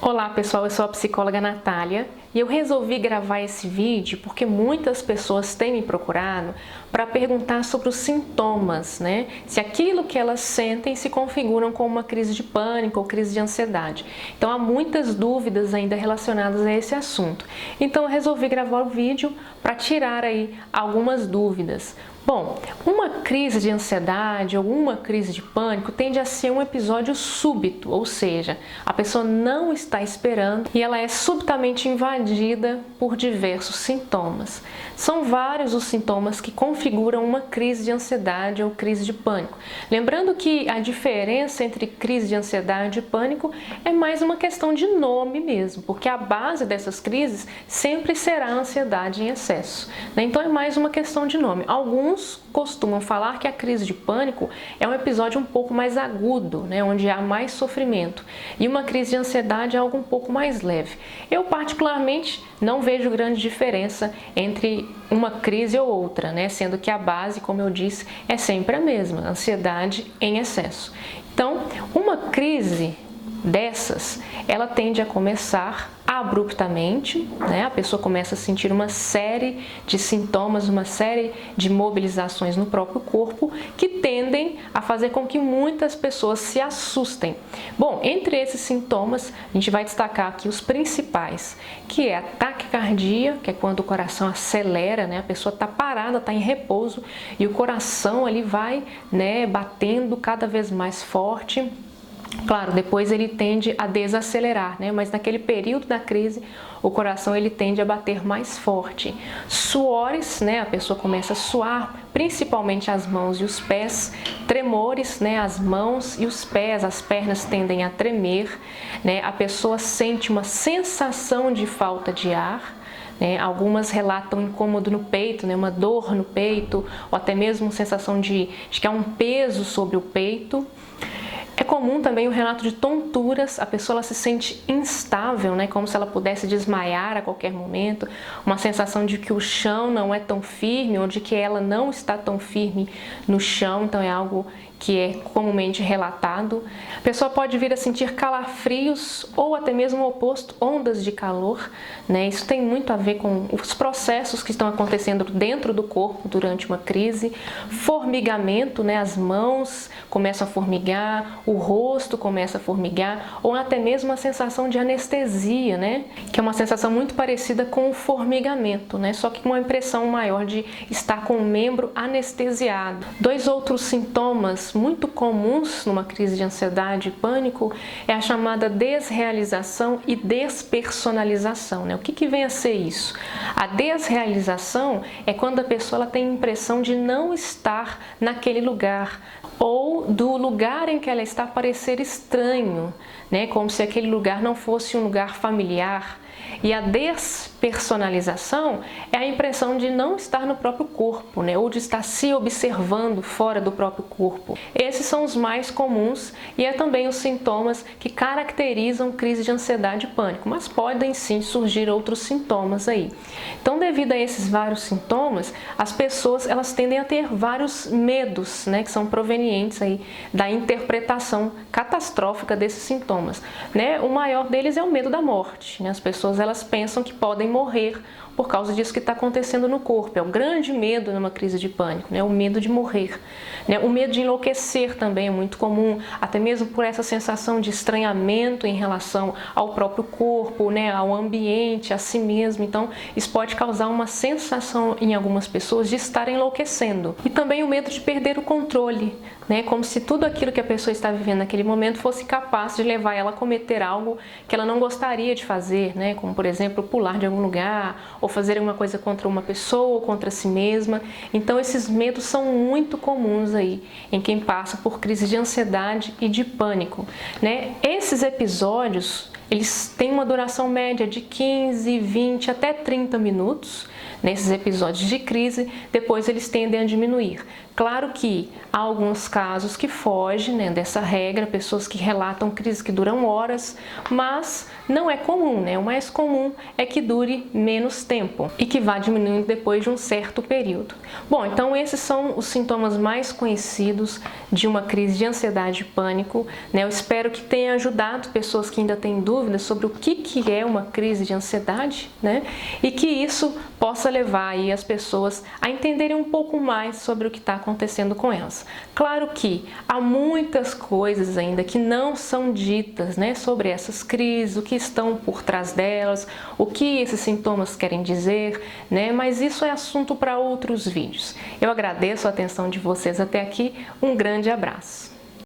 Olá pessoal, eu sou a psicóloga Natália e eu resolvi gravar esse vídeo porque muitas pessoas têm me procurado para perguntar sobre os sintomas, né? Se aquilo que elas sentem se configuram como uma crise de pânico ou crise de ansiedade. Então há muitas dúvidas ainda relacionadas a esse assunto. Então eu resolvi gravar o vídeo para tirar aí algumas dúvidas. Bom, uma crise de ansiedade ou uma crise de pânico tende a ser um episódio súbito, ou seja, a pessoa não está esperando e ela é subitamente invadida por diversos sintomas. São vários os sintomas que configuram uma crise de ansiedade ou crise de pânico. Lembrando que a diferença entre crise de ansiedade e pânico é mais uma questão de nome mesmo, porque a base dessas crises sempre será a ansiedade em excesso, né? Então é mais uma questão de nome. Alguns costumam falar que a crise de pânico é um episódio um pouco mais agudo, né, onde há mais sofrimento, e uma crise de ansiedade é algo um pouco mais leve. Eu particularmente não vejo grande diferença entre uma crise ou outra, né, sendo que a base, como eu disse, é sempre a mesma, ansiedade em excesso. Então, uma crise dessas, ela tende a começar abruptamente, né? A pessoa começa a sentir uma série de sintomas, uma série de mobilizações no próprio corpo que tendem a fazer com que muitas pessoas se assustem. Bom, entre esses sintomas, a gente vai destacar aqui os principais, que é a taquicardia, que é quando o coração acelera, né? A pessoa está parada, está em repouso e o coração ali vai, né, batendo cada vez mais forte. Claro, depois ele tende a desacelerar, né? Mas naquele período da crise, o coração ele tende a bater mais forte. Suores, né? A pessoa começa a suar, principalmente as mãos e os pés. Tremores, né? As mãos e os pés, as pernas tendem a tremer, né? A pessoa sente uma sensação de falta de ar. Algumas relatam incômodo no peito, né, uma dor no peito, ou até mesmo sensação de que há um peso sobre o peito. É comum também o relato de tonturas, a pessoa ela se sente instável, né, como se ela pudesse desmaiar a qualquer momento, uma sensação de que o chão não é tão firme, ou de que ela não está tão firme no chão, então é algo que é comumente relatado. A pessoa pode vir a sentir calafrios ou até mesmo o oposto, ondas de calor, né? Isso tem muito a ver com os processos que estão acontecendo dentro do corpo durante uma crise. Formigamento, né? As mãos começam a formigar, o rosto começa a formigar, ou até mesmo a sensação de anestesia, né? Que é uma sensação muito parecida com o formigamento, né? Só que com uma impressão maior de estar com o membro anestesiado. Dois outros sintomas muito comuns numa crise de ansiedade e pânico é a chamada desrealização e despersonalização, né? O que vem a ser isso? A desrealização é quando a pessoa ela tem a impressão de não estar naquele lugar, ou do lugar em que ela está parecer estranho, né? Como se aquele lugar não fosse um lugar familiar. E a despersonalização é a impressão de não estar no próprio corpo, né? Ou de estar se observando fora do próprio corpo. Esses são os mais comuns e é também os sintomas que caracterizam crise de ansiedade e pânico, mas podem sim surgir outros sintomas aí. Então, devido a esses vários sintomas, as pessoas elas tendem a ter vários medos, né? Que são provenientes aí da interpretação catastrófica desses sintomas, né? O maior deles é o medo da morte, né? As pessoas elas pensam que podem morrer por causa disso que está acontecendo no corpo. É o grande medo numa crise de pânico, né? O medo de morrer, né? O medo de enlouquecer também é muito comum, até mesmo por essa sensação de estranhamento em relação ao próprio corpo, né? Ao ambiente, a si mesmo. Então, isso pode causar uma sensação em algumas pessoas de estar enlouquecendo. E também o medo de perder o controle, né? Como se tudo aquilo que a pessoa está vivendo naquele momento fosse capaz de levar ela a cometer algo que ela não gostaria de fazer, né? Como, por exemplo, pular de algum lugar ou fazer alguma coisa contra uma pessoa ou contra si mesma. Então, esses medos são muito comuns aí em quem passa por crise de ansiedade e de pânico, né? Esses episódios, eles têm uma duração média de 15, 20 até 30 minutos. Nesses episódios de crise, depois eles tendem a diminuir. Claro que há alguns casos que fogem, né, dessa regra, pessoas que relatam crises que duram horas, mas não é comum, né? O mais comum é que dure menos tempo e que vá diminuindo depois de um certo período. Bom, então esses são os sintomas mais conhecidos de uma crise de ansiedade e pânico, né? Eu espero que tenha ajudado pessoas que ainda têm dúvidas dúvidas sobre o que é uma crise de ansiedade, né? E que isso possa levar aí as pessoas a entenderem um pouco mais sobre o que está acontecendo com elas. Claro que há muitas coisas ainda que não são ditas, né, sobre essas crises, o que estão por trás delas, o que esses sintomas querem dizer, né? Mas isso é assunto para outros vídeos. Eu agradeço a atenção de vocês até aqui. Um grande abraço.